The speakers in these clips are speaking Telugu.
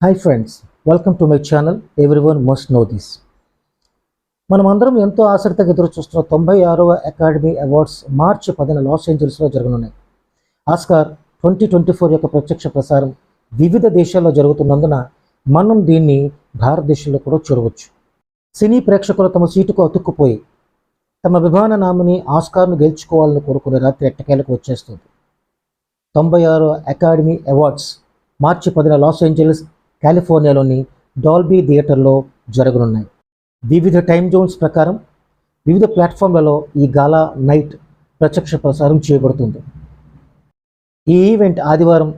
Hi friends, welcome to my channel. Everyone must know this. మనమందరం ఎంతో ఆసక్తిగా ఎదురు చూస్తున్న 96వ అకాడమీ అవార్డ్స్ మార్చి 10న లాస్ ఏంజల్స్లో జరగనున్నాయి. ఆస్కార్ 2024 యొక్క ప్రత్యక్ష ప్రసారం వివిధ దేశాల్లో జరుగుతున్నందున మనం దీన్ని భారతదేశంలో కూడా చూడవచ్చు. సినీ ప్రేక్షకులు తమ సీటుకు అతుక్కుపోయి తమ అభిమాన నామిని ఆస్కార్ను గెలుచుకోవాలని కోరుకునే రాత్రి ఎట్టకేలకు వచ్చేస్తుంది. 96వ అకాడమీ అవార్డ్స్ మార్చి 10న లాస్ ఏంజల్స్ కాలిఫోర్నియాలోని డాల్బీ థియేటర్లో జరగనున్నాయి. వివిధ టైమ్ జోన్స్ ప్రకారం వివిధ ప్లాట్ఫామ్లలో ఈ గాలా నైట్ ప్రత్యక్ష ప్రసారం చేయబడుతుంది. ఈ ఈవెంట్ ఆదివారం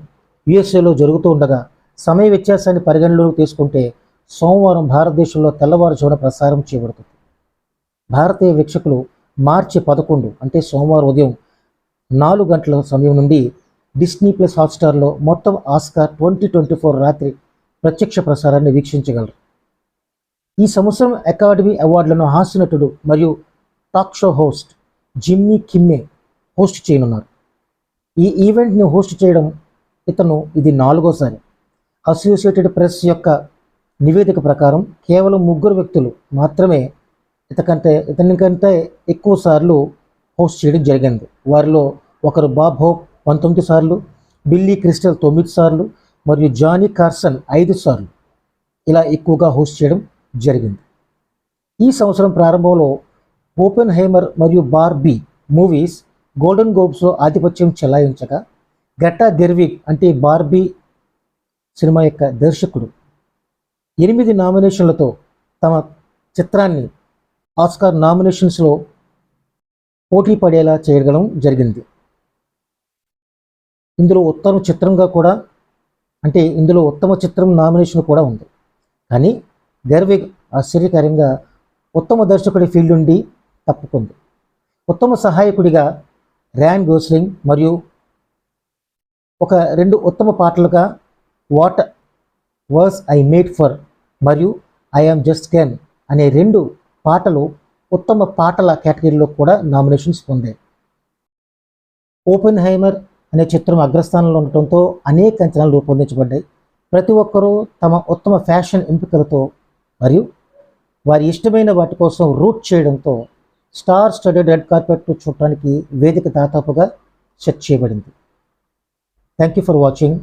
యుఎస్ఏలో జరుగుతూ ఉండగా సమయ వ్యత్యాసాన్ని పరిగణలోకి తీసుకుంటే సోమవారం భారతదేశంలో తెల్లవారుజామున ప్రసారం చేయబడుతుంది. భారతీయ వీక్షకులు మార్చి 11 అంటే సోమవారం ఉదయం 4 గంటల సమయం నుండి డిస్నీ ప్లస్ హాట్స్టార్లో మొత్తం ఆస్కార్ 2024 రాత్రి ప్రత్యక్ష ప్రసారాన్ని వీక్షించగలరు. ఈ సంవత్సరం అకాడమీ అవార్డులను హాస్యనటుడు మరియు talk show host Jimmy Kimmel host చేయనున్నారు. ఈ ఈవెంట్ని హోస్ట్ చేయడం ఇది 4వసారి. అసోసియేటెడ్ ప్రెస్ యొక్క నివేదిక ప్రకారం కేవలం 3 వ్యక్తులు మాత్రమే ఇతనికంటే ఎక్కువ సార్లు హోస్ట్ చేయడం జరిగింది. వారిలో ఒకరు బాబ్ హోప్ 19 సార్లు, బిల్లీ క్రిస్టల్ 9 సార్లు మరియు జానీ కార్సన్ 5 సార్లు ఇలా ఎక్కువగా హోస్ట్ చేయడం జరిగింది. ఈ సంవత్సరం ప్రారంభంలో ఓపెన్ హైమర్ మరియు బార్బీ మూవీస్ గోల్డెన్ గ్లోబ్స్లో ఆధిపత్యం చెలాయించగా గ్రెటా గెర్విగ్ అంటే బార్బీ సినిమా యొక్క దర్శకుడు 8 నామినేషన్లతో తమ చిత్రాన్ని ఆస్కార్ నామినేషన్స్లో పోటీ పడేలా చేయడం జరిగింది. ఇందులో ఉత్తమ చిత్రం నామినేషన్ కూడా ఉంది. కానీ గెర్విగ్ ఆశ్చర్యకరంగా ఉత్తమ దర్శకుడి ఫీల్డ్ నుండి తప్పుకుంది. ఉత్తమ సహాయకుడిగా ర్యాన్ గోస్లింగ్ మరియు 2 ఉత్తమ పాటలుగా what was I made for మరియు ఐ యామ్ జస్ట్ కెన్ అనే 2 పాటలు ఉత్తమ పాటల కేటగిరీలో కూడా నామినేషన్స్ పొందాయి. ఓపెన్ హైమర్ అనే చిత్రం అగ్రస్థానంలో ఉండటంతో అనేక అంచనాలు రూపొందించబడ్డాయి. ప్రతి ఒక్కరూ తమ ఉత్తమ ఫ్యాషన్ ఎంపికలతో మరియు వారి ఇష్టమైన వాటి కోసం రూట్ చేయడంతో స్టార్ స్టడెడ్ రెడ్ కార్పెట్ చూడటానికి వేదిక దాదాపుగా సెట్ చేయబడింది. Thank you for watching.